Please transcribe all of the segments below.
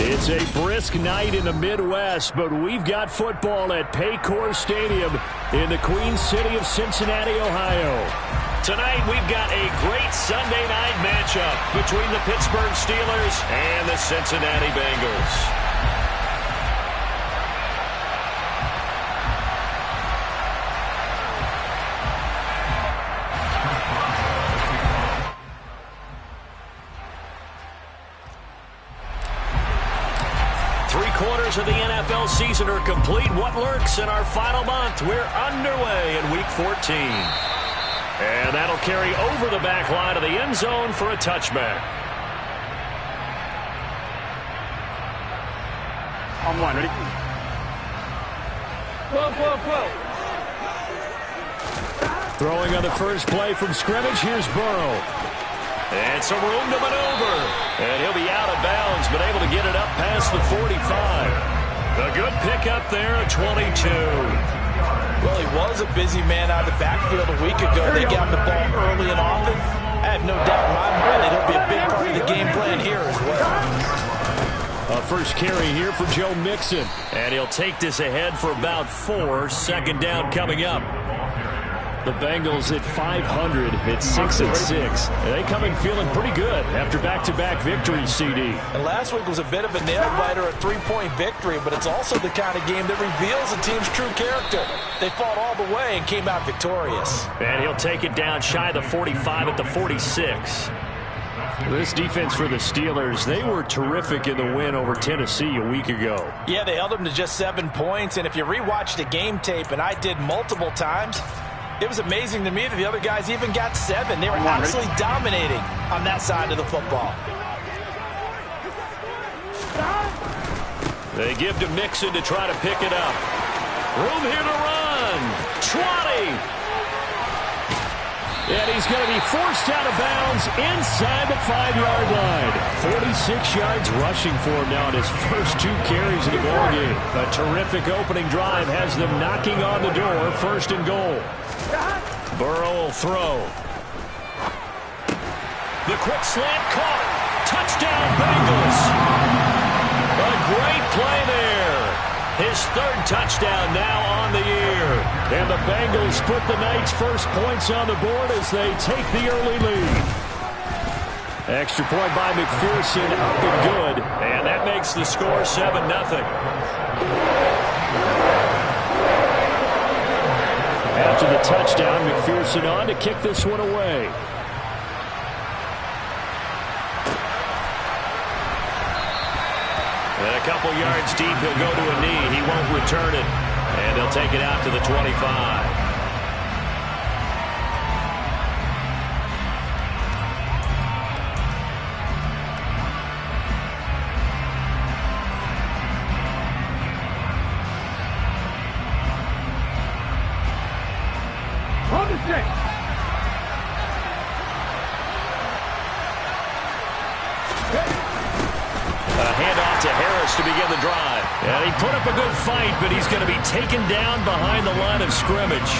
It's a brisk night in the Midwest, but we've got football at Paycor Stadium in the Queen City of Cincinnati, Ohio. Tonight, we've got a great Sunday night matchup between the Pittsburgh Steelers and the Cincinnati Bengals. Three-quarters of the NFL season are complete. What lurks in our final month? We're underway in Week 14. And that'll carry over the back line of the end zone for a touchback. On one, ready? Whoa. Throwing on the first play from scrimmage, here's Burrow. And some room to maneuver. And he'll be out of bounds, but able to get it up past the 45. A good pickup there at 22. Well, he was a busy man out of the backfield a week ago. They got him the ball early and often. I have no doubt in my mind that he'll be a big part of the game plan here as well. A first carry here for Joe Mixon. And he'll take this ahead for about 4. Second down coming up. The Bengals at 500 at 6-6. They come in feeling pretty good after back-to-back victories, CD. And last week was a bit of a nail-biter, a 3-point victory, but it's also the kind of game that reveals a team's true character. They fought all the way and came out victorious. And he'll take it down shy of the 45 at the 46. This defense for the Steelers, they were terrific in the win over Tennessee a week ago. Yeah, they held them to just 7 points, and if you rewatch the game tape, and I did multiple times, it was amazing to me that the other guys even got 7. They were absolutely dominating on that side of the football. They give to Mixon to try to pick it up. Room here to run. 20. And he's going to be forced out of bounds inside the 5-yard line. 46 yards rushing for him now in his first 2 carries of the ballgame. A terrific opening drive has them knocking on the door. First and goal. Burrow will throw. The quick slant caught. Touchdown Bengals. A great play there. His 3rd touchdown now on the year. And the Bengals put the night's first points on the board as they take the early lead. Extra point by McPherson, up and good. And that makes the score 7-0. After the touchdown, McPherson on to kick this one away. And a couple yards deep, he'll go to a knee. He won't return it. And they'll take it out to the 25. To begin the drive. And he put up a good fight, but he's going to be taken down behind the line of scrimmage.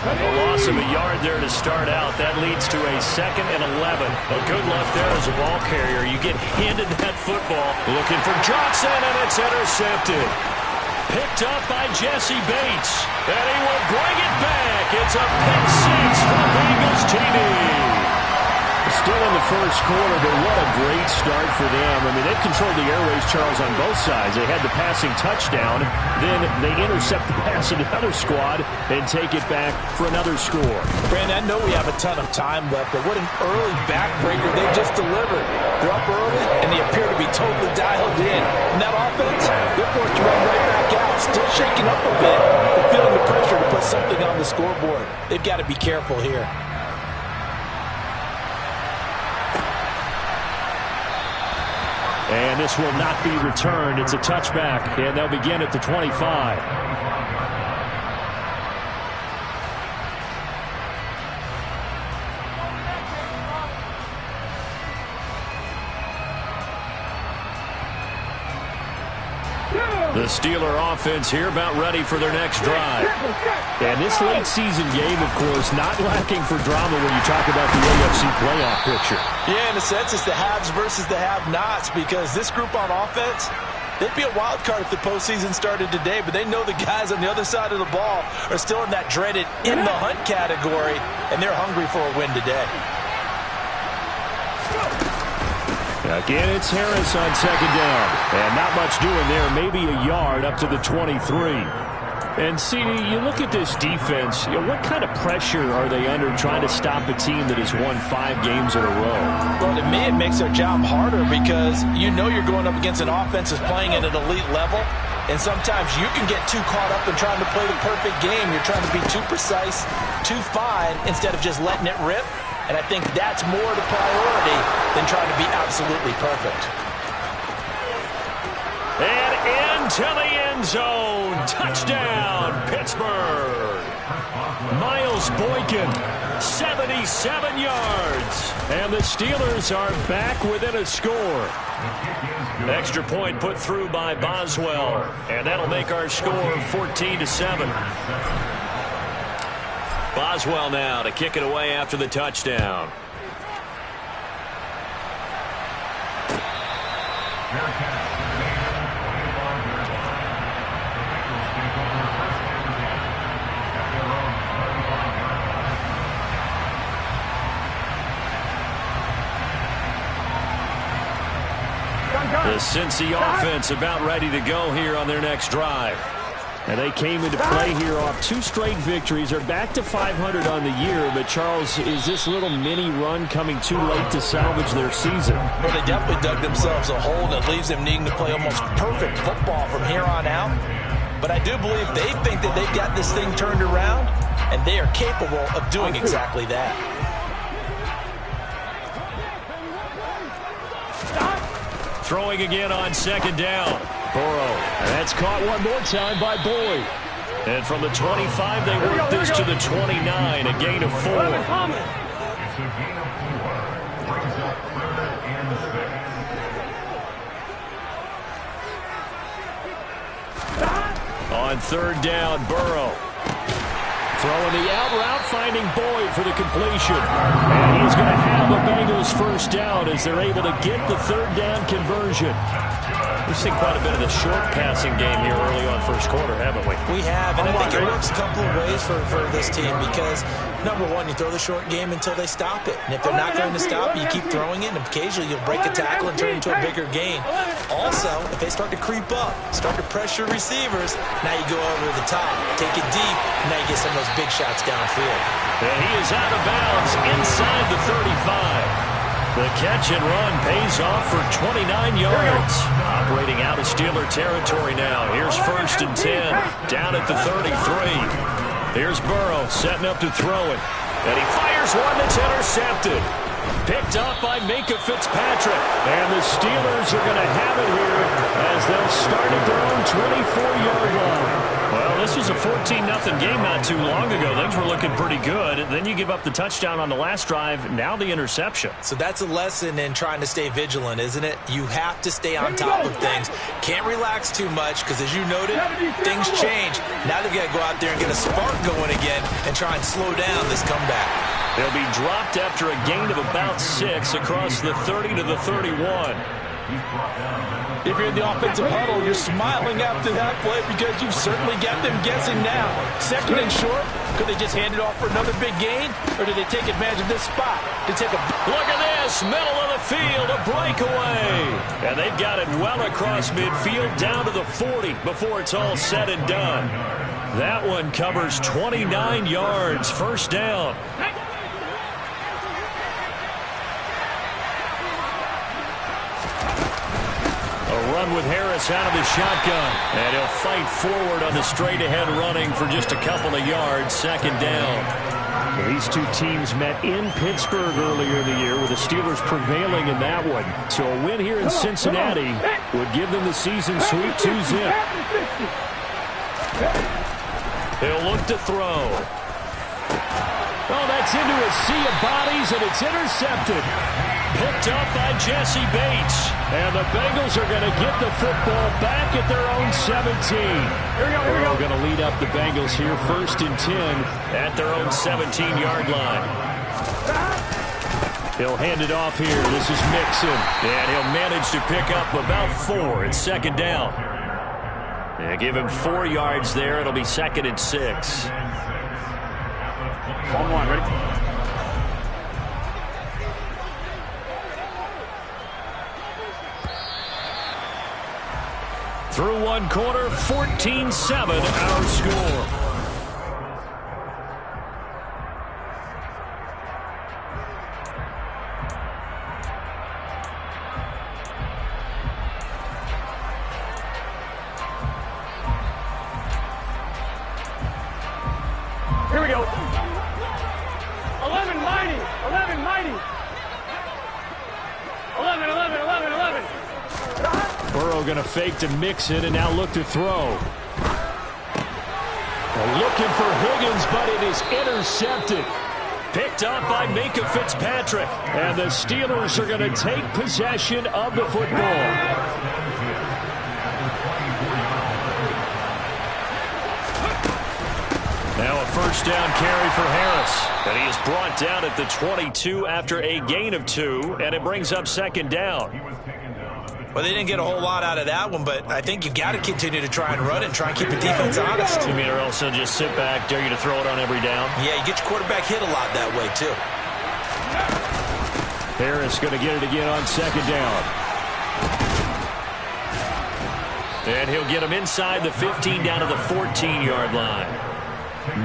A loss of a yard there to start out. That leads to a 2nd and 11. But good luck there as a ball carrier. You get handed that football. Looking for Johnson, and it's intercepted. Picked up by Jesse Bates. And he will bring it back. It's a pick 6 for Bengals TV. Still in the first quarter, but what a great start for them. I mean, they've controlled the airways, Charles, on both sides. They had the passing touchdown, then they intercept the pass of the other squad and take it back for another score. Brandon, I know we have a ton of time left, but what an early backbreaker they just delivered. They're up early, and they appear to be totally dialed in. And that offense, they're forced to run right back out, still shaking up a bit, but feeling the pressure to put something on the scoreboard. They've got to be careful here. And this will not be returned. It's a touchback, and they'll begin at the 25. The Steeler offense here about ready for their next drive. And this late season game, of course, not lacking for drama when you talk about the AFC playoff picture. Yeah, in a sense, it's the haves versus the have-nots, because this group on offense, they'd be a wild card if the postseason started today, but they know the guys on the other side of the ball are still in that dreaded in-the-hunt category, and they're hungry for a win today. Again, it's Harris on second down. And not much doing there. Maybe a yard up to the 23. And, CD, you look at this defense, what kind of pressure are they under trying to stop a team that has won 5 games in a row? Well, to me, it makes their job harder because you know you're going up against an offense that's playing at an elite level. And sometimes you can get too caught up in trying to play the perfect game. You're trying to be too precise, too fine, instead of just letting it rip. And I think that's more the priority than trying to be absolutely perfect. And into the end zone. Touchdown, Pittsburgh. Miles Boykin, 77 yards. And the Steelers are back within a score. Extra point put through by Boswell. And that'll make our score 14-7. Boswell now to kick it away after the touchdown. The Cincy offense about ready to go here on their next drive. And they came into play here off 2 straight victories. They're back to 500 on the year. But, Charles, is this little mini run coming too late to salvage their season? Well, they definitely dug themselves a hole that leaves them needing to play almost perfect football from here on out. But I do believe they think that they've got this thing turned around, and they are capable of doing exactly that. Throwing again on second down. Burrow. And that's caught one more time by Boyd. And from the 25, they work this to the 29, a gain of 4. On third down, Burrow. Throwing the out route, finding Boyd for the completion. And he's going to have a Bengals first down as they're able to get the third down conversion. We've seen quite a bit of the short passing game here early on first quarter, haven't we? We have, and I think it works a couple of ways for this team because, number one, you throw the short game until they stop it. And if they're not going to stop, you keep throwing it, and occasionally you'll break a tackle and turn it into a bigger gain. Also, if they start to creep up, start to pressure receivers, now you go over the top, take it deep, and now you get some of those big shots downfield. And he is out of bounds inside the 35. The catch and run pays off for 29 yards. Operating out of Steeler territory now. Here's 1st and 10. Down at the 33. Here's Burrow setting up to throw it. And he fires one that's intercepted. Picked up by Minkah Fitzpatrick. And the Steelers are going to have it here as they'll start at their own 24-yard line. Well, this was a 14-0 game not too long ago. Things were looking pretty good. Then you give up the touchdown on the last drive. Now the interception. So that's a lesson in trying to stay vigilant, isn't it? You have to stay on top of things. Can't relax too much because, as you noted, things change. Now they've got to go out there and get a spark going again and try and slow down this comeback. They'll be dropped after a gain of about 6 across the 30 to the 31. If you're in the offensive huddle, you're smiling after that play because you've certainly got them guessing now. 2nd and short, could they just hand it off for another big gain? Or did they take advantage of this spot to take a... Look at this, middle of the field, a breakaway. And they've got it well across midfield down to the 40 before it's all said and done. That one covers 29 yards, first down. Run with Harris out of the shotgun. And he'll fight forward on the straight-ahead running for just a couple of yards, 2nd down. These two teams met in Pittsburgh earlier in the year with the Steelers prevailing in that one. So a win here in Cincinnati would give them the season sweep 2-zip. He'll look to throw. Oh, that's into a sea of bodies, and it's intercepted. Picked up by Jesse Bates. And the Bengals are going to get the football back at their own 17. Burrow going to lead up the Bengals here, 1st and 10 at their own 17-yard line. He'll hand it off here. This is Mixon. And he'll manage to pick up about 4 at 2nd down. Yeah, give him 4 yards there. It'll be 2nd and 6. 1-1, ready? Through one quarter, 14-7 our score. Here we go. 11 mighty. 11 mighty. 11, 11, 11, 11. Burrow going to fake to Mixon and now look to throw. Looking for Higgins, but it is intercepted. Picked up by Minkah Fitzpatrick. And the Steelers are going to take possession of the football. Now a 1st down carry for Harris. And he is brought down at the 22 after a gain of 2. And it brings up 2nd down. Well, they didn't get a whole lot out of that one, but I think you've got to continue to try and run and try and keep the defense honest. You mean or else they'll just sit back, dare you to throw it on every down? Yeah, you get your quarterback hit a lot that way, too. Harris going to get it again on 2nd down. And he'll get him inside the 15 down to the 14-yard line.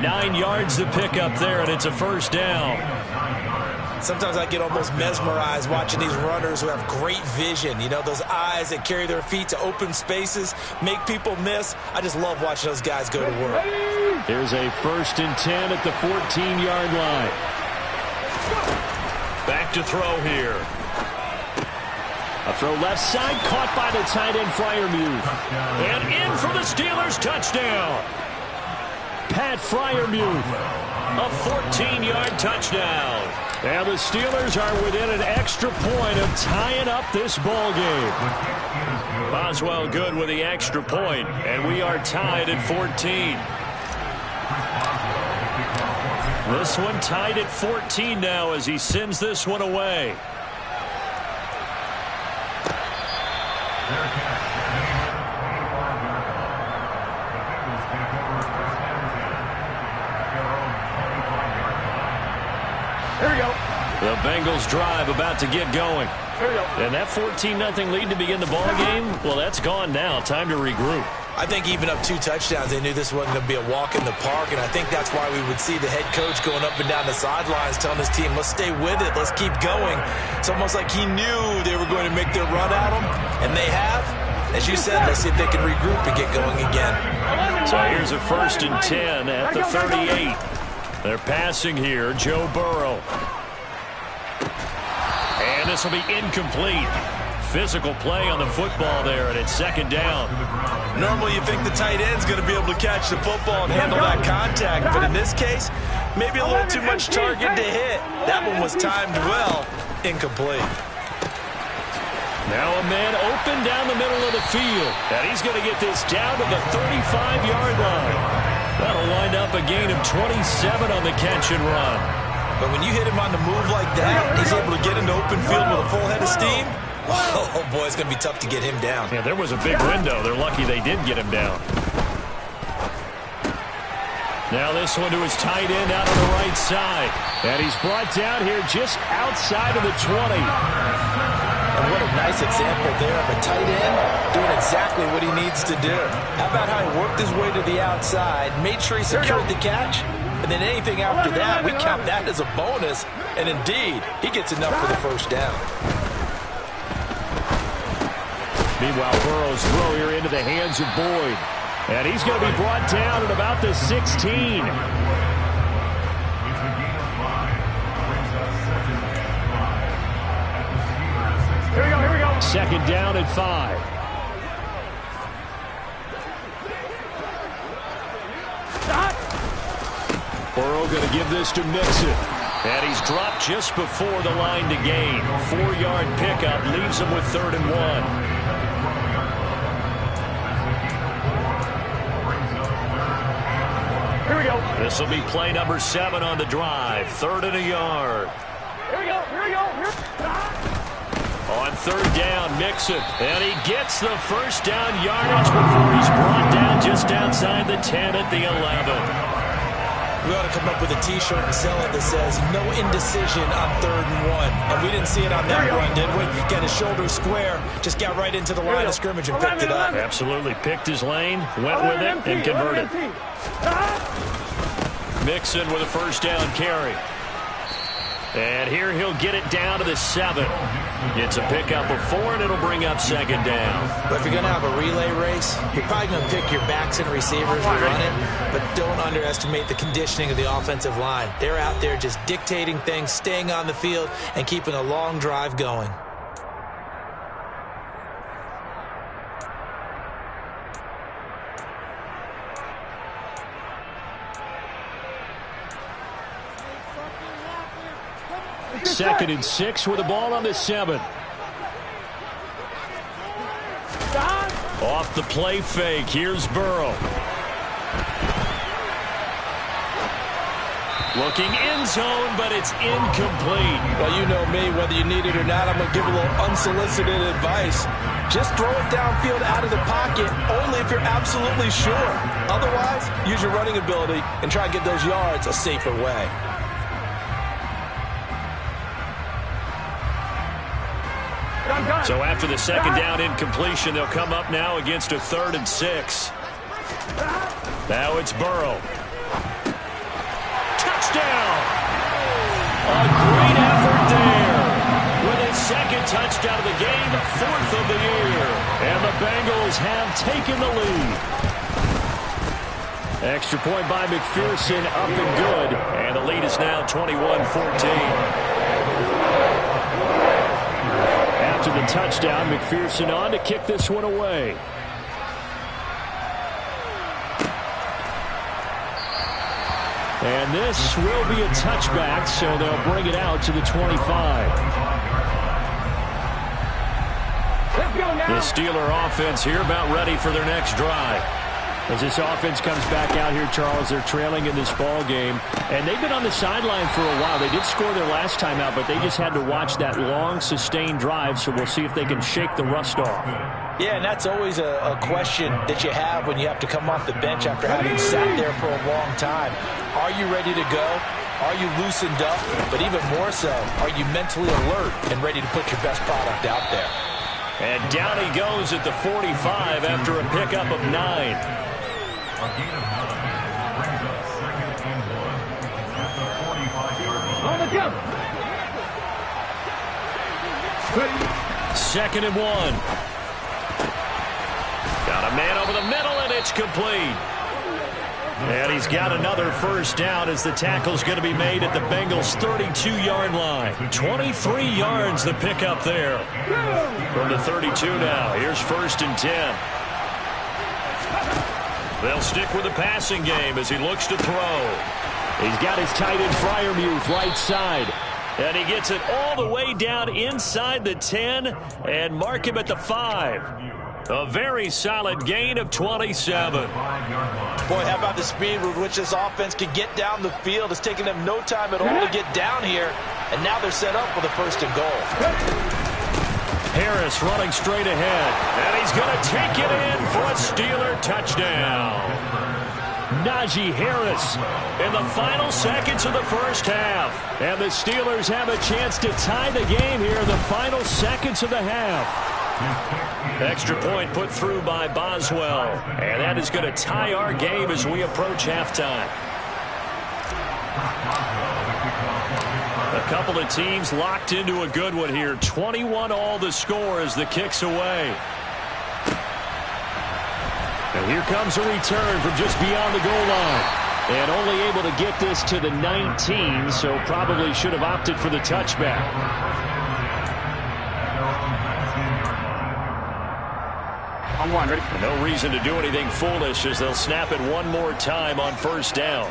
9 yards to pick up there, and it's a 1st down. Sometimes I get almost mesmerized watching these runners who have great vision. You know, those eyes that carry their feet to open spaces, make people miss. I just love watching those guys go to work. Here's a 1st and 10 at the 14-yard line. Back to throw here. A throw left side, caught by the tight end Freiermuth. And in for the Steelers, touchdown. Pat Freiermuth, a 14-yard touchdown. And the Steelers are within an extra point of tying up this ball game. Boswell good with the extra point, and we are tied at 14. This one tied at 14 now as he sends this one away. Here we go. The Bengals drive about to get going. Here we go. And that 14-0 lead to begin the ball game, well, that's gone now. Time to regroup. I think even up 2 touchdowns, they knew this wasn't going to be a walk in the park, and I think that's why we would see the head coach going up and down the sidelines telling his team, let's stay with it, let's keep going. It's almost like he knew they were going to make their run at him, and they have. As you said, let's see if they can regroup and get going again. So here's a 1st and 10 at the 38. They're passing here, Joe Burrow. And this will be incomplete. Physical play on the football there, and it's 2nd down. Normally you think the tight end's going to be able to catch the football and handle that contact, but in this case, maybe a little too much target to hit. That one was timed well, incomplete. Now a man open down the middle of the field, and he's going to get this down to the 35-yard line. That'll wind up a gain of 27 on the catch and run. But when you hit him on the move like that, he's able to get into open field with a full head of steam. Oh, boy, it's going to be tough to get him down. Yeah, there was a big window. They're lucky they did get him down. Now this one to his tight end out on the right side. And he's brought down here just outside of the 20. And what a nice example there of a tight end doing exactly what he needs to do. How about how he worked his way to the outside, made sure he secured the catch, and then anything after that, we count that as a bonus. And indeed, he gets enough for the 1st down. Meanwhile, Burrow's throw here into the hands of Boyd. And he's going to be brought down at about the 16. Here we go, here we go. 2nd down at 5. Burrow going to give this to Mixon. And he's dropped just before the line to gain. 4-yard pickup leaves him with 3rd and 1. Here we go. This will be play number 7 on the drive. 3rd and a yard. Here we go. Here we go. Here. On 3rd down, Mixon. And he gets the first down yardage before he's brought down just outside the 10 at the 11. We ought to come up with a T-shirt and sell it that says, no indecision on 3rd and 1. And we didn't see it on that run, did we? Got his shoulder square, just got right into the line of scrimmage and picked it up. Absolutely. Picked his lane, went with it, and converted. Mixon with a first down carry. And here he'll get it down to the 7. It's a pickup of 4, and it'll bring up 2nd down. But if you're going to have a relay race, you're probably going to pick your backs and receivers to run it, but don't underestimate the conditioning of the offensive line. They're out there just dictating things, staying on the field, and keeping a long drive going. Second and 6 with the ball on the 7. Off the play fake. Here's Burrow. Looking end zone, but it's incomplete. Well, you know me. Whether you need it or not, I'm going to give a little unsolicited advice. Just throw it downfield out of the pocket, only if you're absolutely sure. Otherwise, use your running ability and try and get those yards a safer way. So after the 2nd down incompletion, they'll come up now against a 3rd and 6. Now it's Burrow. Touchdown! A great effort there. With his 2nd touchdown of the game, 4th of the year. And the Bengals have taken the lead. Extra point by McPherson, up and good. And the lead is now 21-14. After the touchdown, McPherson on to kick this one away. And this will be a touchback, so they'll bring it out to the 25. The Steeler offense here about ready for their next drive. As this offense comes back out here, Charles, they're trailing in this ball game. And they've been on the sideline for a while. They did score their last time out, but they just had to watch that long, sustained drive. So we'll see if they can shake the rust off. Yeah, and that's always a question that you have when you have to come off the bench after having sat there for a long time. Are you ready to go? Are you loosened up? But even more so, are you mentally alert and ready to put your best product out there? And down he goes at the 45 after a pickup of 9. On the jump. 2nd and 1. Got a man over the middle, and it's complete. And he's got another first down as the tackle's going to be made at the Bengals' 32-yard line. 23 yards the pickup there. From the 32 now. Here's 1st and 10. They'll stick with the passing game as he looks to throw. He's got his tight end Freiermuth right side. And he gets it all the way down inside the 10 and mark him at the 5. A very solid gain of 27. Boy, how about the speed with which this offense can get down the field? It's taken them no time at all to get down here. And now they're set up for the 1st and goal. Harris running straight ahead. And he's going to take it in for a Steeler touchdown. Najee Harris in the final seconds of the first half. And the Steelers have a chance to tie the game here in the final seconds of the half. Extra point put through by Boswell. And that is going to tie our game as we approach halftime. A couple of teams locked into a good one here. 21-all the score as the kick's away. And here comes a return from just beyond the goal line. And only able to get this to the 19, so probably should have opted for the touchback. On 1, ready? No reason to do anything foolish as they'll snap it one more time on 1st down.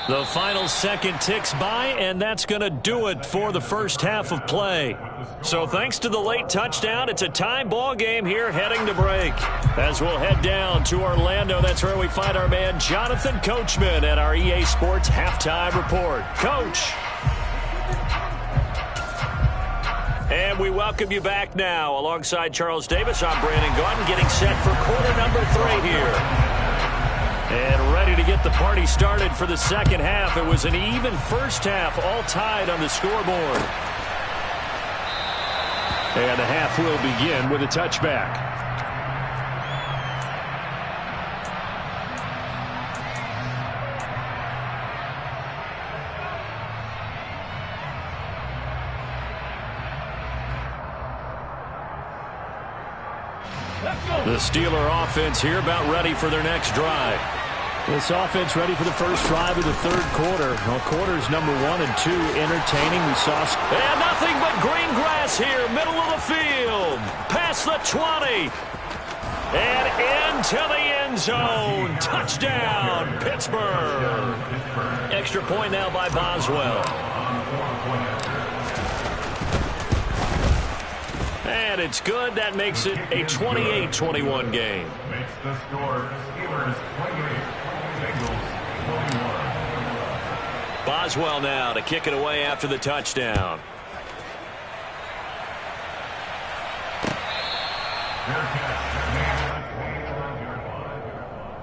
The final second ticks by, and that's going to do it for the first half of play. So thanks to the late touchdown, it's a tie ball game here heading to break. As we'll head down to Orlando, that's where we find our man Jonathan Coachman at our EA Sports Halftime Report. Coach. And we welcome you back now. Alongside Charles Davis, I'm Brandon Gaudin, getting set for quarter number 3 here. And ready to get the party started for the second half. It was an even first half, all tied on the scoreboard. And the half will begin with a touchback. The Steeler offense here about ready for their next drive. This offense ready for the first drive of the third quarter. Well, quarters number 1 and 2 entertaining. We saw... And nothing but green grass here, middle of the field. Past the 20. And into the end zone. Touchdown, Pittsburgh. Extra point now by Boswell. And it's good. That makes it a 28-21 game. Makes the score Steelers 28, Bengals 21. Boswell now to kick it away after the touchdown.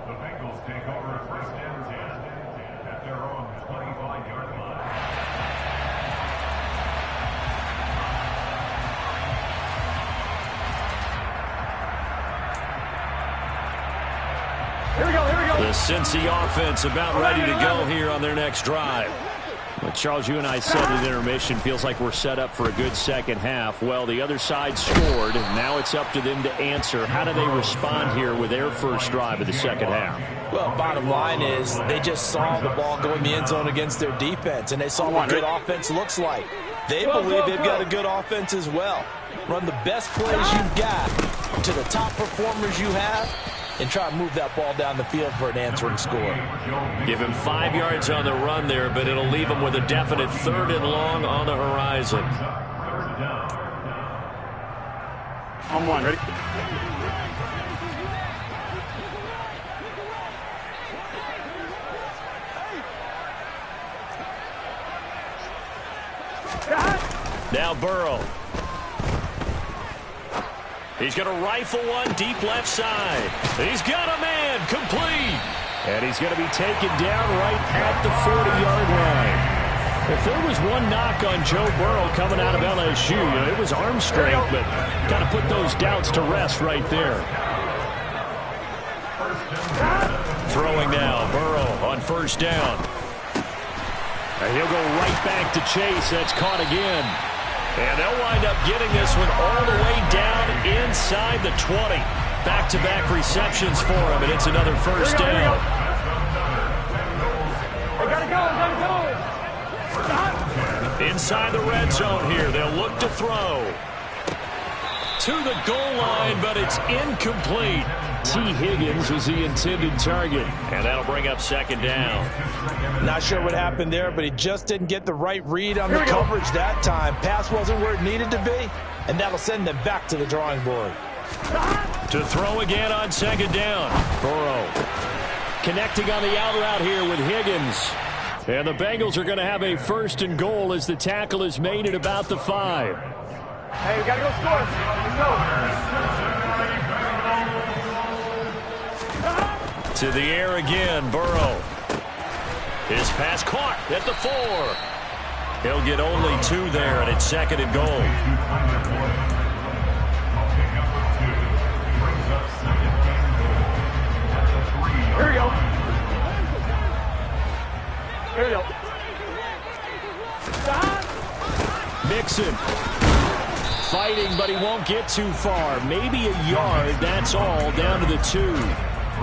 The Bengals take over first and 10 at their own 25-yard line. Here we go, here we go. The Cincy offense about ready to go here on their next drive. Well, Charles, you and I said at intermission, feels like we're set up for a good second half. Well, the other side scored. Now it's up to them to answer. How do they respond here with their first drive of the second half? Well, bottom line is they just saw the ball go in the end zone against their defense, and they saw what good offense looks like. They believe they've got a good offense as well. Run the best plays you've got to the top performers you have, and try to move that ball down the field for an answering score. Give him 5 yards on the run there, but it'll leave him with a definite 3rd and long on the horizon. On 1, ready? Now Burrow. He's going to rifle one deep left side. He's got a man, complete. And he's going to be taken down right at the 40-yard line. If there was one knock on Joe Burrow coming out of LSU, it was arm strength, but got to put those doubts to rest right there. Throwing now, Burrow on first down. And he'll go right back to Chase. That's caught again. And they'll wind up getting this one all the way down inside the 20. Back-to-back receptions for him, and it's another first down. They gotta go. Inside the red zone here, they'll look to throw. To the goal line, but it's incomplete. T. Higgins was the intended target. And that'll bring up second down. Not sure what happened there, but he just didn't get the right read on the coverage that time. Pass wasn't where it needed to be, and that'll send them back to the drawing board. To throw again on second down. Burrow connecting on the out route here with Higgins. And the Bengals are going to have a 1st and goal as the tackle is made at about the 5. Hey, we gotta go score. Let's go. To the air again, Burrow. His pass caught at the 4. He'll get only 2 there, and it's 2nd and goal. Here we go. Here we go. Mixon fighting, but he won't get too far. Maybe a yard, that's all, down to the 2.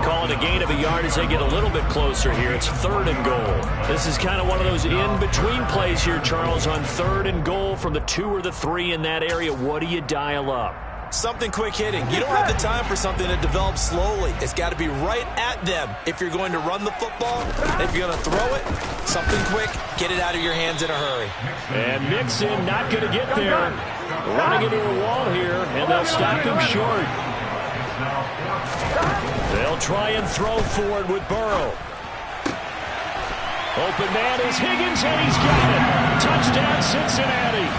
Calling a gain of a yard as they get a little bit closer here. It's 3rd and goal. This is kind of one of those in-between plays here, Charles, on 3rd and goal from the 2 or the 3 in that area. What do you dial up? Something quick hitting. You don't have the time for something that develops slowly. It's got to be right at them if you're going to run the football. If you're going to throw it, something quick, get it out of your hands in a hurry. And Mixon not going to get there. Running into a wall here, and they'll stop him short. They'll try and throw for it with Burrow. Open man is Higgins, and he's got it. Touchdown, Cincinnati.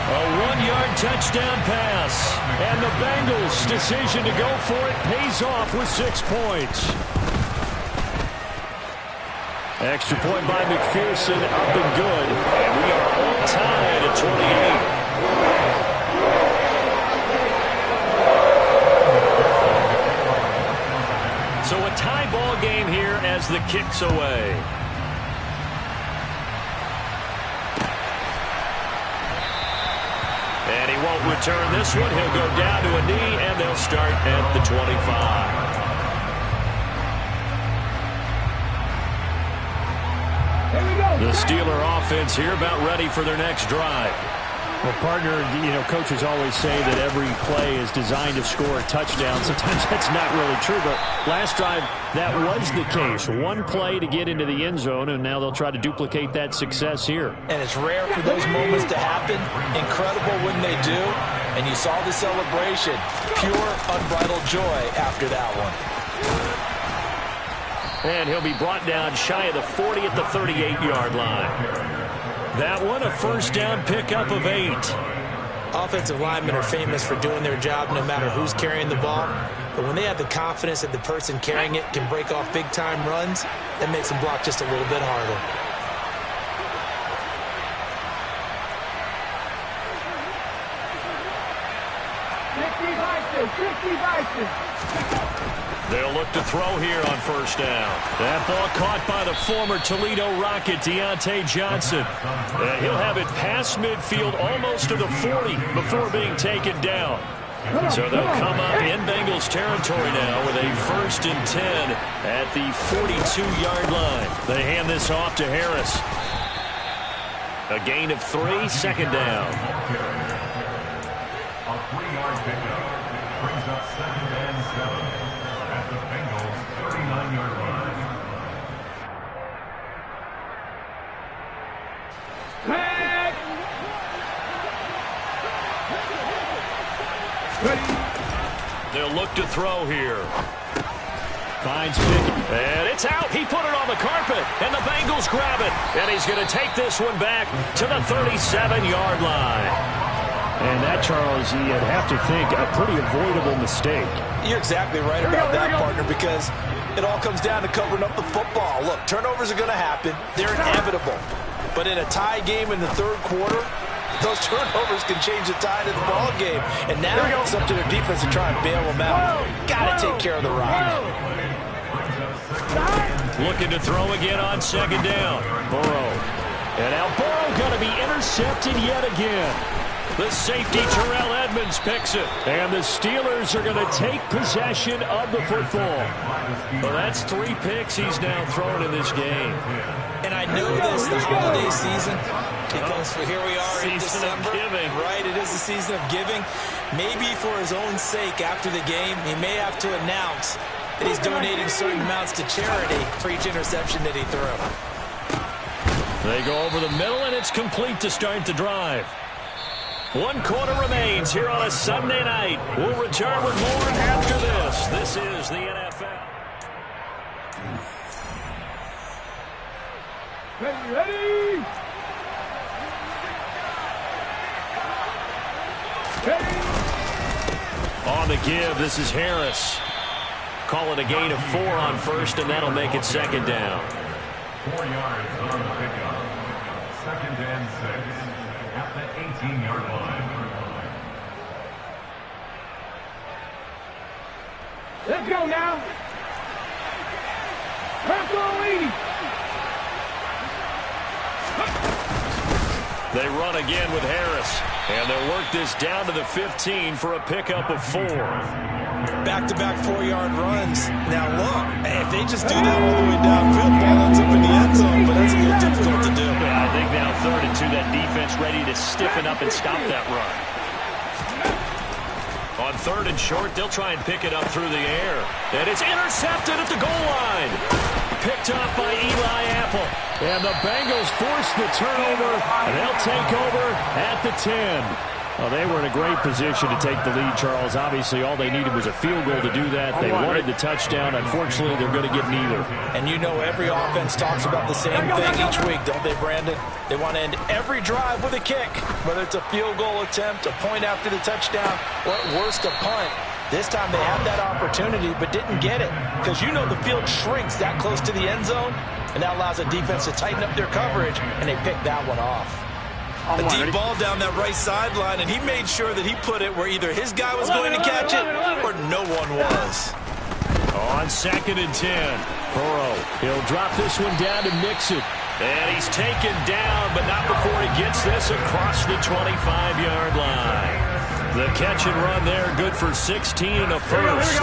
A 1-yard touchdown pass. And the Bengals' decision to go for it pays off with 6 points. Extra point by McPherson, up and good. And we are all tied at 28. So a tie ball game here as the kick's away. And he won't return this one. He'll go down to a knee, and they'll start at the 25. The Steeler offense here about ready for their next drive. Well, partner, coaches always say that every play is designed to score a touchdown. Sometimes that's not really true, but last drive, that was the case. One play to get into the end zone, and now they'll try to duplicate that success here. And it's rare for those moments to happen. Incredible when they do. And you saw the celebration. Pure, unbridled joy after that one. And he'll be brought down shy of the 40 at the 38-yard line. That one, a first down pickup of 8. Offensive linemen are famous for doing their job no matter who's carrying the ball. But when they have the confidence that the person carrying it can break off big-time runs, that makes them block just a little bit harder. They'll look to throw here on first down. That ball caught by the former Toledo Rocket, Deontay Johnson. And he'll have it past midfield almost to the 40 before being taken down. So they'll come up in Bengals territory now with a 1st and 10 at the 42-yard line. They hand this off to Harris. A gain of 3, second down. A 3-yard pickup brings up 2nd and 7 at the Bengals 39-yard line. They'll look to throw here. Finds Pickett. And it's out. He put it on the carpet. And the Bengals grab it. And he's going to take this one back to the 37-yard line. And that, Charles, you'd have to think a pretty avoidable mistake. You're exactly right about that, partner, because it all comes down to covering up the football. Look, turnovers are going to happen. They're inevitable. But in a tie game in the third quarter, those turnovers can change the tide of the ball game. And now it's up to their defense to try and bail them out. Got to take care of the rock. Looking to throw again on second down. Burrow. And now Burrow going to be intercepted yet again. The safety, Terrell Edmonds, picks it. And the Steelers are going to take possession of the football. Well, that's 3 picks he's now thrown in this game. And I know this, the holiday season, because here we are in December. Giving. Right, it is the season of giving. Maybe for his own sake after the game, he may have to announce that he's donating certain amounts to charity for each interception that he threw. They go over the middle, and it's complete to start the drive. 1 quarter remains here on a Sunday night. We'll return with more after this. This is the NFL. Ready? On the give, this is Harris. Call it a gain of 4 on first, and that'll make it second down. 4 yards on the pickup. 2nd and 6 at the 18-yard line. Let's go now. They run again with Harris. And they'll work this down to the 15 for a pickup of 4. Back-to-back 4-yard runs. Now, look, if they just do that all the way downfield, ball ends up in the end zone, but that's a little difficult to do. Yeah, I think now 3rd and 2, that defense ready to stiffen up and stop that run. On 3rd and short, they'll try and pick it up through the air. And it's intercepted at the goal line. Picked off by Eli Apple. And the Bengals force the turnover, and they'll take over at the 10. Well, they were in a great position to take the lead, Charles. Obviously, all they needed was a field goal to do that. They wanted the touchdown. Unfortunately, they're going to get neither. And you know every offense talks about the same thing each week, don't they, Brandon? They want to end every drive with a kick, whether it's a field goal attempt, a point after the touchdown, or at worst, a punt. This time they had that opportunity but didn't get it because you know the field shrinks that close to the end zone, and that allows the defense to tighten up their coverage, and they picked that one off. A deep ball down that right sideline, and he made sure that he put it where either his guy was going to catch it or no one was. On 2nd and 10. Burrow, he'll drop this one down to Mixon. And he's taken down, but not before he gets this across the 25-yard line. The catch and run there, good for 16 and a first.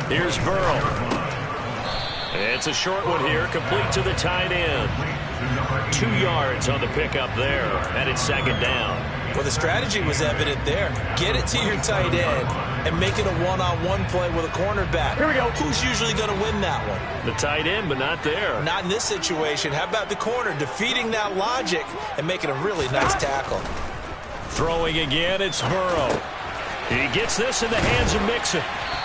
Here's Burrow. It's a short one here, complete to the tight end. 2 yards on the pickup there, and it's 2nd down. Well, the strategy was evident there. Get it to your tight end and make it a one-on-one play with a cornerback. Here we go. Who's usually going to win that one? The tight end, but not there. Not in this situation. How about the corner defeating that logic and making a really nice tackle? Throwing again, it's Burrow. He gets this in the hands of Mixon.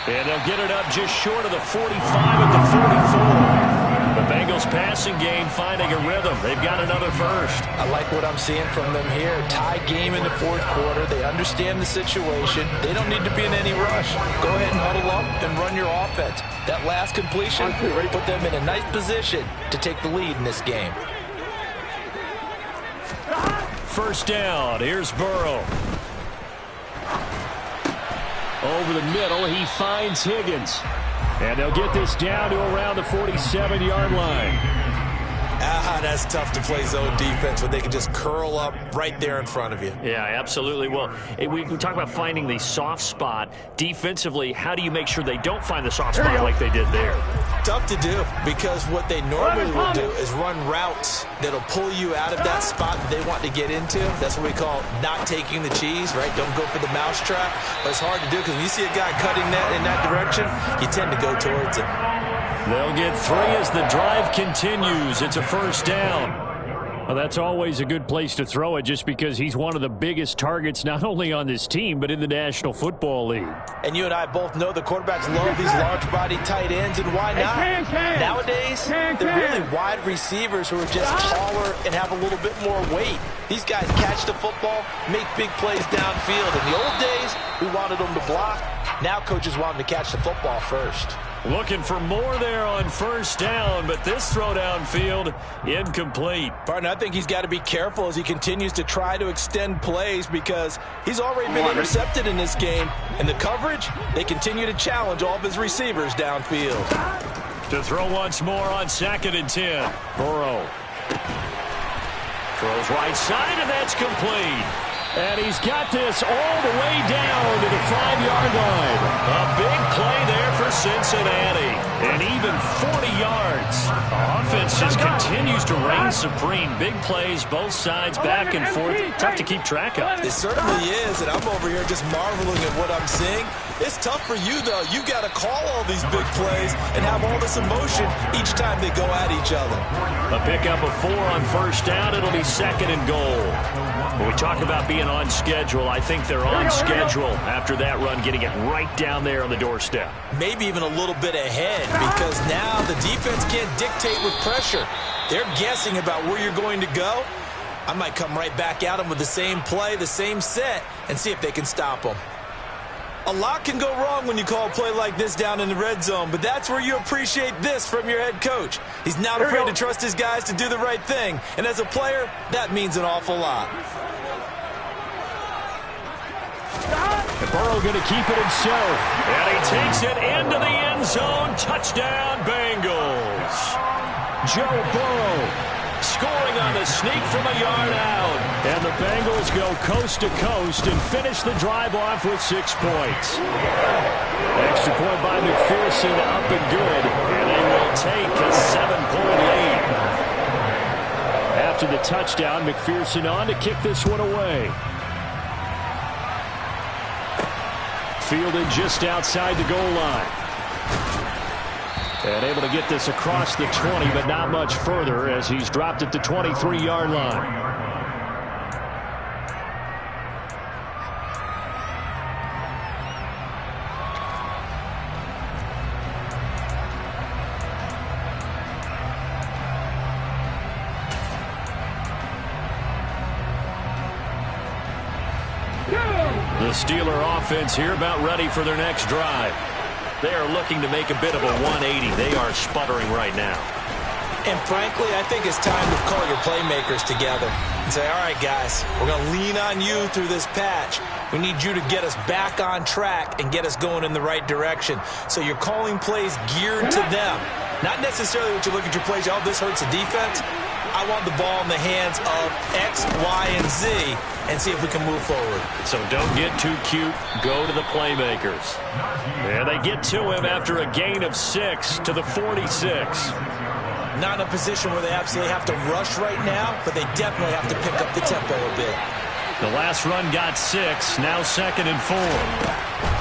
And they'll get it up just short of the 45 at the 44. The Bengals passing game finding a rhythm. They've got another first. I like what I'm seeing from them here. Tie game in the 4th quarter. They understand the situation. They don't need to be in any rush. Go ahead and huddle up and run your offense. That last completion put them in a nice position to take the lead in this game. 1st down. Here's Burrow. Over the middle, he finds Higgins. And they'll get this down to around the 47-yard line. That's tough to play zone defense when they can just curl up right there in front of you. Yeah, absolutely. Well, we talk about finding the soft spot. Defensively, how do you make sure they don't find the soft spot like they did there? Tough to do because what they normally will do is run routes that'll pull you out of that spot that they want to get into. That's what we call not taking the cheese, right? Don't go for the mousetrap. But it's hard to do because when you see a guy cutting that in that direction, you tend to go towards him. They'll get 3 as the drive continues. It's a 1st down. Well, that's always a good place to throw it just because he's one of the biggest targets not only on this team but in the National Football League. And you and I both know the quarterbacks love these large-body tight ends, and why not? Nowadays, they're really wide receivers who are just taller and have a little bit more weight. These guys catch the football, make big plays downfield. In the old days, we wanted them to block. Now coaches want them to catch the football first. Looking for more there on 1st down, but this throw downfield incomplete. Partner, I think he's got to be careful as he continues to try to extend plays because he's already been intercepted in this game. And the coverage, they continue to challenge all of his receivers downfield. To throw once more on 2nd and 10. Burrow. Throws right side, and that's complete. And he's got this all the way down to the 5-yard line. A big play there for Cincinnati. And even 40 yards. Offense just continues to reign supreme. Big plays, both sides, back and forth. Tough to keep track of. It certainly is, and I'm over here just marveling at what I'm seeing. It's tough for you, though. You got to call all these big plays and have all this emotion each time they go at each other. A pickup of 4 on 1st down. It'll be 2nd and goal. When we talk about being on schedule, I think they're on schedule after that run, getting it right down there on the doorstep. Maybe even a little bit ahead because now the defense can't dictate with pressure. They're guessing about where you're going to go. I might come right back at them with the same play, the same set, and see if they can stop them. A lot can go wrong when you call a play like this down in the red zone, but that's where you appreciate this from your head coach. He's not afraid to trust his guys to do the right thing, and as a player, that means an awful lot. And Burrow going to keep it himself. And he takes it into the end zone. Touchdown, Bengals. Joe Burrow scoring on the sneak from a yard out. And the Bengals go coast to coast and finish the drive off with 6 points. Extra point by McPherson, up and good. And they will take a 7-point lead. After the touchdown. McPherson on to kick this one away. Fielded just outside the goal line. And able to get this across the 20, but not much further as he's dropped at the 23-yard line. The Steeler offense here about ready for their next drive. They are looking to make a bit of a 180. They are sputtering right now. And frankly, I think it's time to call your playmakers together and say, all right, guys, we're going to lean on you through this patch. We need you to get us back on track and get us going in the right direction. So you're calling plays geared to them. Not necessarily what you look at your plays, oh, this hurts the defense. I want the ball in the hands of X, Y, and Z and see if we can move forward. So don't get too cute. Go to the playmakers. And they get to him after a gain of 6 to the 46. Not in a position where they absolutely have to rush right now, but they definitely have to pick up the tempo a bit. The last run got 6. Now 2nd and 4.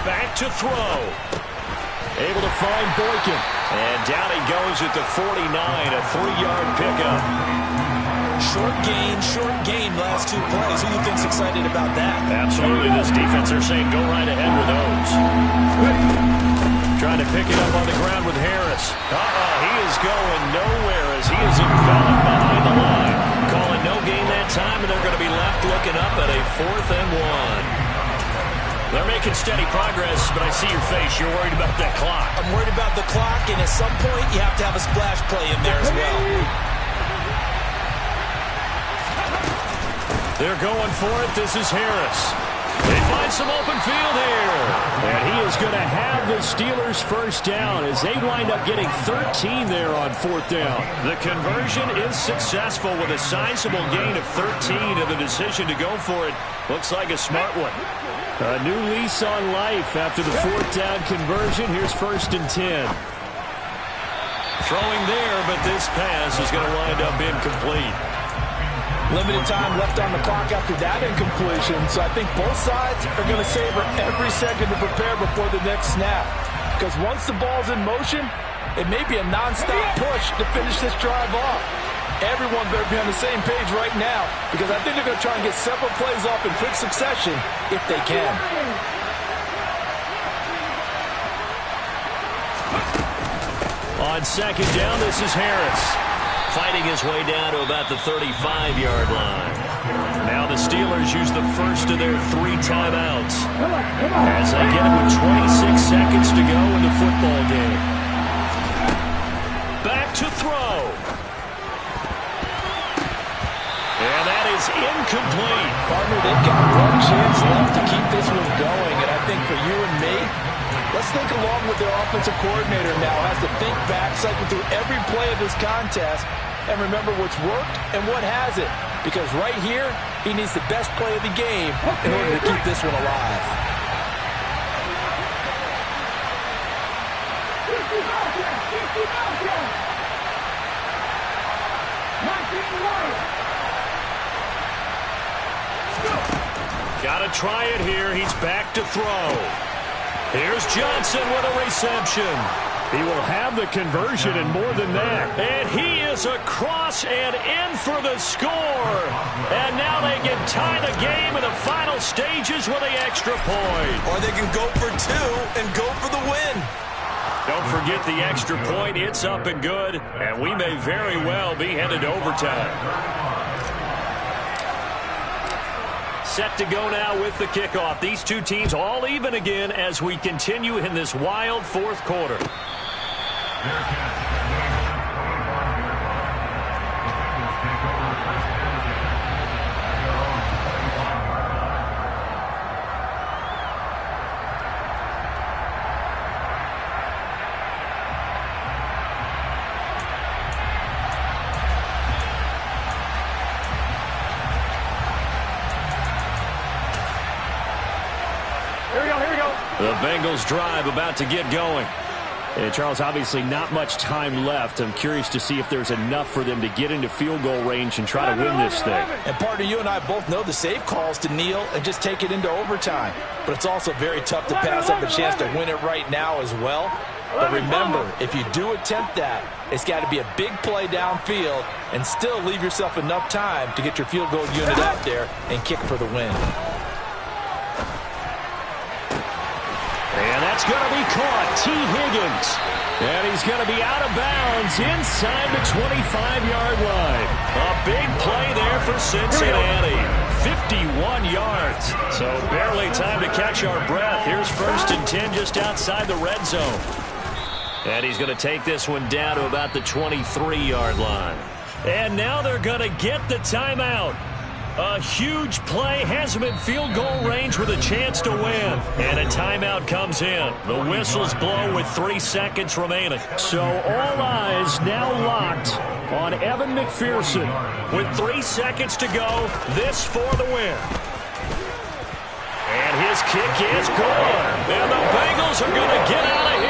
Back to throw. Able to find Boykin. And down he goes at the 49. A 3-yard pickup. Short gain last 2 plays. Who do you think's excited about that? Absolutely. This defense, they're saying go right ahead with those. Trying to pick it up on the ground with Harris. He is going nowhere as he is enveloped behind the line. Calling no gain that time, and they're going to be left looking up at a 4th and 1. They're making steady progress, but I see your face. You're worried about that clock. I'm worried about the clock, and at some point you have to have a splash play in there as well. They're going for it. This is Harris. They find some open field here. And he is going to have the Steelers first down as they wind up getting 13 there on 4th down. The conversion is successful with a sizable gain of 13, and the decision to go for it looks like a smart one. A new lease on life after the 4th down conversion. Here's 1st and 10. Throwing there, but this pass is going to wind up incomplete. Limited time left on the clock after that incompletion, so I think both sides are going to savor every second to prepare before the next snap. Because once the ball's in motion, it may be a nonstop push to finish this drive off. Everyone better be on the same page right now, because I think they're going to try and get several plays off in quick succession if they can. On 2nd down, this is Harris. Fighting his way down to about the 35-yard line. Now the Steelers use the first of their 3 timeouts as they get it with 26 seconds to go in the football game. Back to throw. And that is incomplete. Partner, they've got one chance left to keep this one going, and I think for you and me, let's think along with their offensive coordinator now. Has to think back, cycle through every play of this contest, and remember what's worked and what hasn't. Because right here, he needs the best play of the game in order to keep this one alive. Got to try it here. He's back to throw. Here's Johnson with a reception. He will have the conversion and more than that. And he is across and in for the score. And now they can tie the game in the final stages with the extra point. Or they can go for 2 and go for the win. Don't forget the extra point. It's up and good. And we may very well be headed to overtime. Set to go now with the kickoff. These two teams all even again as we continue in this wild 4th quarter. The Bengals drive about to get going. And Charles, obviously not much time left. I'm curious to see if there's enough for them to get into field goal range and try to win this thing. And partner, you and I both know the safe calls to kneel and just take it into overtime. But it's also very tough to pass up a chance to win it right now as well. But remember, if you do attempt that, it's got to be a big play downfield and still leave yourself enough time to get your field goal unit out there and kick for the win. And that's going to be caught. T. Higgins. And he's going to be out of bounds inside the 25-yard line. A big play there for Cincinnati. 51 yards. So barely time to catch our breath. Here's 1st and 10 just outside the red zone. And he's going to take this one down to about the 23-yard line. And now they're going to get the timeout. A huge play has him in field goal range with a chance to win. And a timeout comes in. The whistles blow with 3 seconds remaining. So all eyes now locked on Evan McPherson. With 3 seconds to go, this for the win. And his kick is good. And the Bengals are going to get out of here